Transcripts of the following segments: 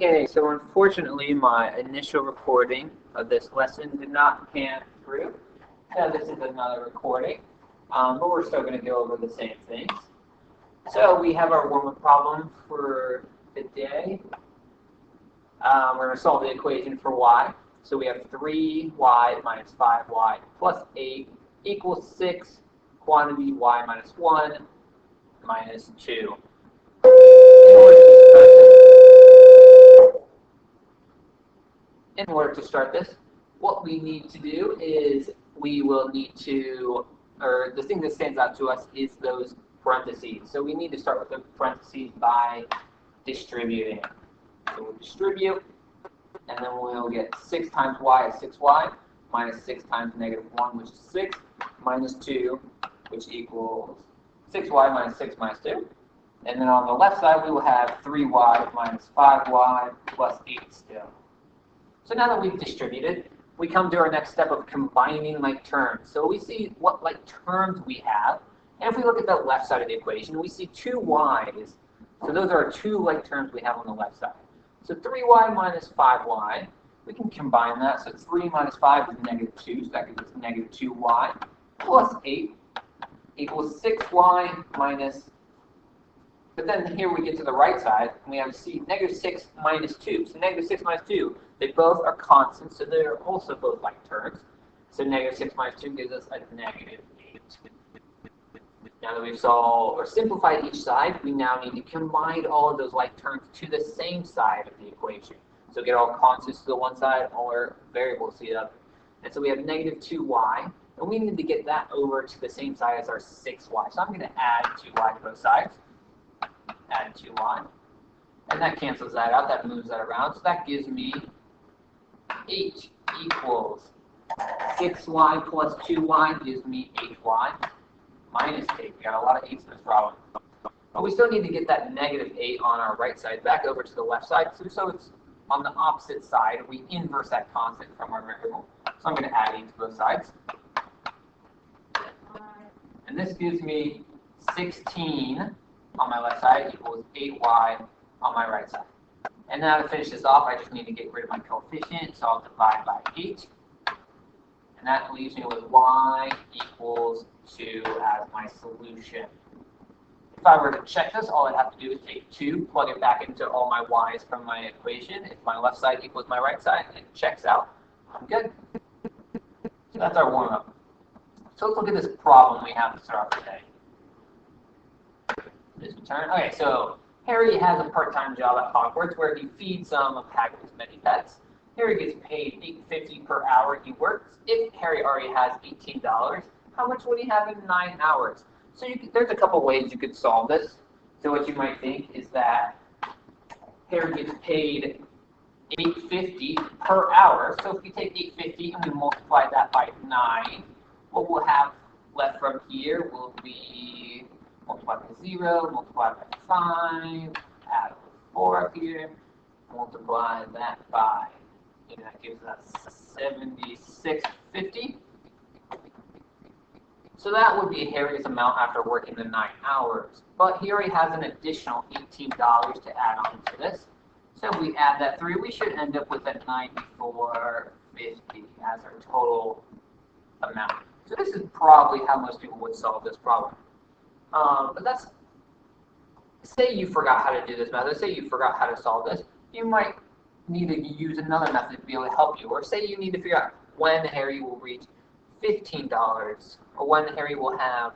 Okay, so unfortunately my initial recording of this lesson did not pan through. So this is another recording, but we're still going to go over the same things. So we have our warm-up problem for the day. We're going to solve the equation for y. So we have 3y minus 5y plus 8 equals 6, quantity y minus 1 minus 2. In order to start this, what we need to do is we will need to, or the thing that stands out to us is those parentheses. So we need to start with the parentheses by distributing. So we'll distribute, and then we'll get 6 times y is 6y, minus 6 times negative 1, which is 6, minus 2, which equals 6y minus 6 minus 2. And then on the left side, we will have 3y minus 5y plus 8 still. So now that we've distributed, we come to our next step of combining like terms. So we see what like terms we have. And if we look at the left side of the equation, we see 2 y's. So those are our 2 like terms we have on the left side. So 3y minus 5y, we can combine that. So 3 minus 5 is negative 2, so that gives us negative 2y plus 8 equals 6y minus, but then here we get to the right side, and we have negative 6 minus 2. So negative 6 minus 2, they both are constants, so they're also both like terms. So negative 6 minus 2 gives us a negative 8. Now that we've solved or simplified each side, we now need to combine all of those like terms to the same side of the equation. So get all constants to the one side, all our variables to the other. And so we have negative 2y, and we need to get that over to the same side as our 6y. So I'm going to add 2y to both sides. Add 2y. And that cancels that out. That moves that around. So that gives me 8 equals 6y plus 2y gives me 8y minus 8. We got a lot of 8s in this problem. But we still need to get that negative 8 on our right side back over to the left side. So it's on the opposite side. We inverse that constant from our variable. So I'm going to add 8 to both sides. And this gives me 16 on my left side equals 8y on my right side. And now to finish this off, I just need to get rid of my coefficient, so I'll divide by 8. And that leaves me with y equals 2 as my solution. If I were to check this, all I'd have to do is take 2, plug it back into all my y's from my equation. If my left side equals my right side, and it checks out, I'm good. So that's our warm-up. So let's look at this problem we have to start off today. This return. Okay, so Harry has a part-time job at Hogwarts where he feeds a pack of his many pets. Harry gets paid $8.50 per hour he works. If Harry already has $18, how much would he have in 9 hours? So there's a couple ways you could solve this. So what you might think is that Harry gets paid $8.50 per hour. So if we take $8.50 and we multiply that by 9, what we'll have left from here will be multiply by 0, multiply by 5, add 4 up here, multiply that by, and that gives us $76.50. So that would be Harry's amount after working the 9 hours. But he already has an additional $18 to add on to this. So if we add that through, we should end up with a $94.50 as our total amount. So this is probably how most people would solve this problem. But that's, say you forgot how to do this method, say you forgot how to solve this, you might need to use another method to be able to help you. Or say you need to figure out when Harry will reach $15, or when Harry will have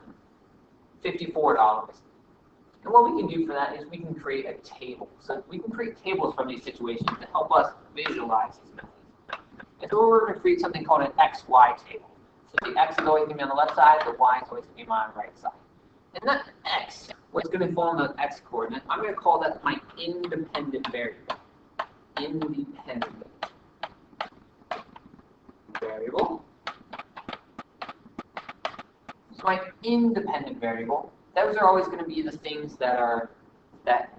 $54. And what we can do for that is we can create a table. So we can create tables from these situations to help us visualize these methods. And so we're going to create something called an XY table. So the X is always going to be on the left side, the Y is always going to be on the right side. And that X, what's going to fall on the X coordinate, I'm going to call that my independent variable. Independent variable. So my independent variable, those are always going to be the things that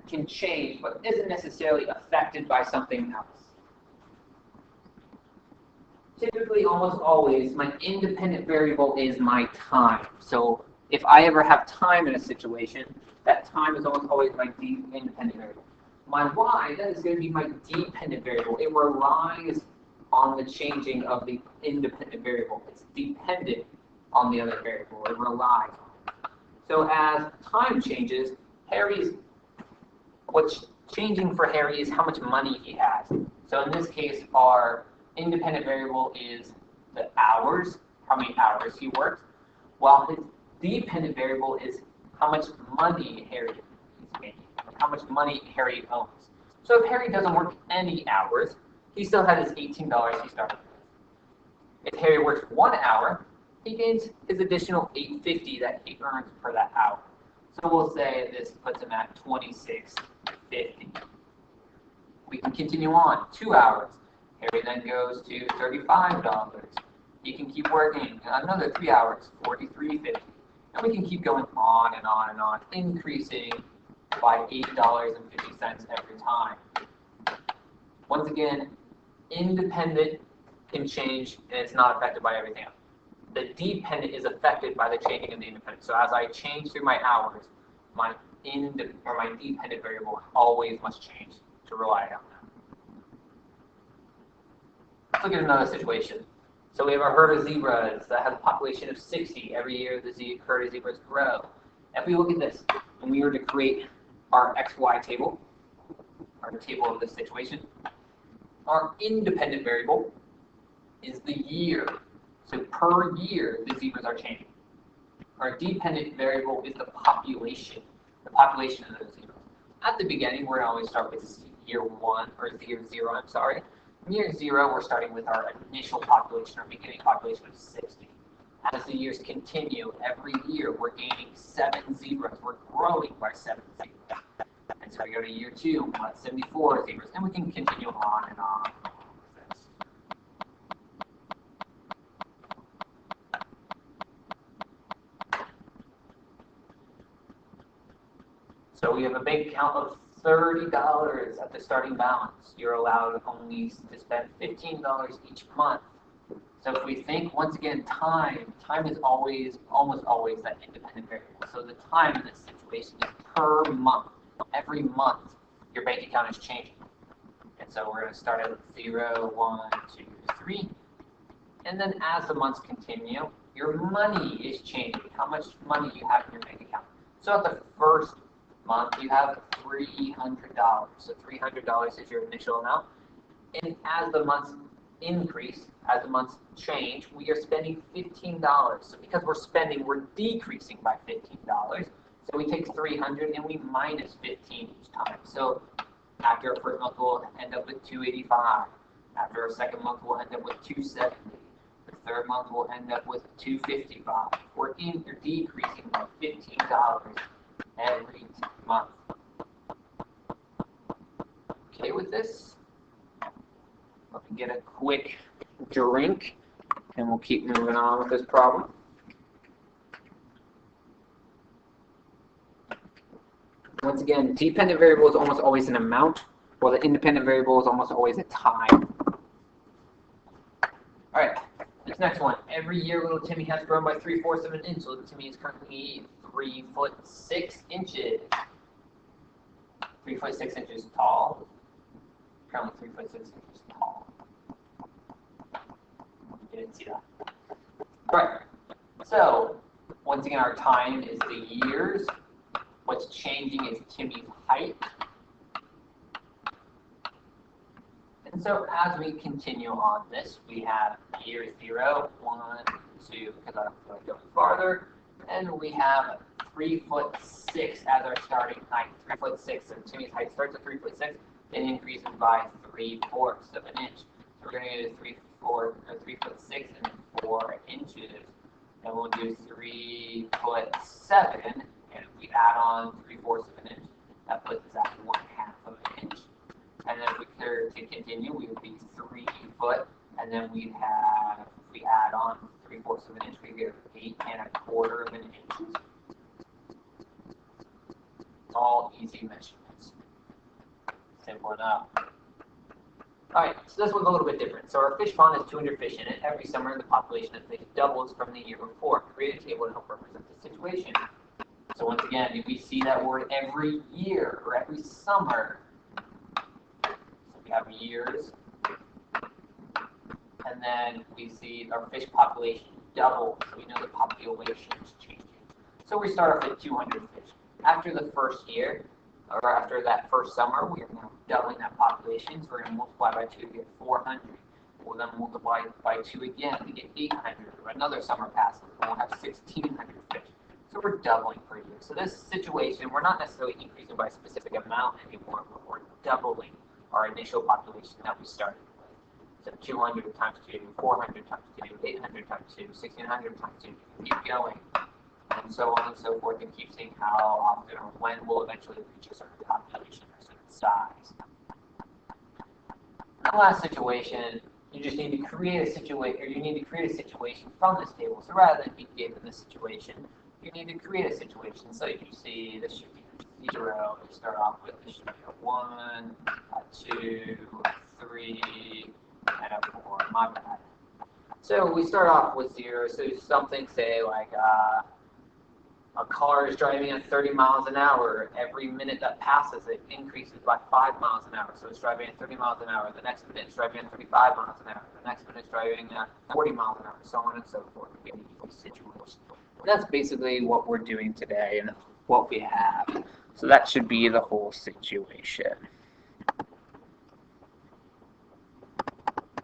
can change, but isn't necessarily affected by something else. Typically, almost always, my independent variable is my time. So if I ever have time in a situation, that time is almost always my independent variable. My y, that is going to be my dependent variable. It relies on the changing of the independent variable. It's dependent on the other variable. It relies on it. So as time changes, what's changing for Harry is how much money he has. So in this case, our independent variable is the hours, how many hours he works, while his dependent variable is how much money Harry is making, how much money Harry owns. So if Harry doesn't work any hours, he still has his $18 he started with. If Harry works 1 hour, he gains his additional $8.50 that he earns per that hour. So we'll say this puts him at $26.50. We can continue on. 2 hours. Harry then goes to $35. He can keep working another 3 hours, $43.50. And we can keep going on and on and on, increasing by $8.50 every time. Once again, independent can change and it's not affected by everything else. The dependent is affected by the changing of the independent. So as I change through my hours, my dependent variable always must change to rely on that. Let's look at another situation. So we have a herd of zebras that has a population of 60. Every year the herd of zebras grow. If we look at this, and we were to create our XY table, or the table of this situation, our independent variable is the year. So per year, the zebras are changing. Our dependent variable is the population of those zebras. At the beginning, we're going to always start with year 1, or year 0, I'm sorry. In year 0, we're starting with our initial population, our beginning population of 60. As the years continue, every year we're gaining 7 zebras. We're growing by 7 zebras. And so we go to year 2, we're at 74 zebras, and we can continue on and on. So we have a bank account of $30 at the starting balance. You're allowed only to spend $15 each month. So if we think, once again, time is almost always that independent variable. So the time in this situation is per month. Every month, your bank account is changing. And so we're going to start at 0, 1, 2, 3. And then as the months continue, your money is changing, how much money you have in your bank account. So at the first month, you have $300. So $300 is your initial amount. And as the months increase, as the months change, we are spending $15. So because we're spending, we're decreasing by $15. So we take 300 and we minus 15 each time. So after our first month, we'll end up with 285. After our second month, we'll end up with 270. The third month, we'll end up with 255. We're decreasing by $15 every month. Okay with this? Let me get a quick drink, and we'll keep moving on with this problem. Once again, dependent variable is almost always an amount, while the independent variable is almost always a time. All right, this next one. Every year, little Timmy has grown by 3/4 of an inch. Little Timmy is currently 3'6" 3'6" tall. Currently 3'6" tall. You didn't see that. All right. So once again, our time is the years. What's changing is Timmy's height. And so as we continue on this, we have year 0, 1, 2, because I don't feel like going farther, and we have 3'6" as our starting height. 3'6", so Timmy's height starts at 3'6", and increases by 3/4 of an inch. So we're going to do 3'6" and 4 inches, and we'll do 3'7", and if we add on 3/4 of an inch, that puts us at 1/2 of an inch. And then if we were to continue, we would be 3 foot, and then we'd have, if we add on 3/4 of an inch, we'd get 8¼ of an inch. All easy measurements. Simple enough. Alright, so this one's a little bit different. So our fish pond has 200 fish in it. Every summer, the population of fish doubles from the year before. Create a table to help represent the situation. So once again, if we see that word every year or every summer, have years. And then we see our fish population double. So we know the population is changing. So we start off at 200 fish. After the first year, or after that first summer, we are now doubling that population. So we're going to multiply by 2 to get 400. We'll then multiply by 2 again to get 800. Or another summer passes, and we'll have 1,600 fish. So we're doubling per year. So this situation, we're not necessarily increasing by a specific amount anymore, but we're doubling our initial population that we started with. So 200 times 2, 400 times 2, 800 times 2, 1,600 times 2, keep going. And so on and so forth, and keep seeing how often or when we'll eventually reach a certain population or certain size. In the last situation, you just need to create a situation, or you need to create a situation from this table. So rather than being given the situation, you need to create a situation. So you see this should be 0. You start off with this should be a 1, a 2, a 3, and a 4. My bad. So we start off with 0. So something say like a car is driving at 30 miles an hour. Every minute that passes, it increases by 5 miles an hour. So it's driving at 30 miles an hour. The next minute it's driving at 35 miles an hour. The next minute it's driving at 40 miles an hour, so on and so forth. Situation. That's basically what we're doing today and what we have. So that should be the whole situation.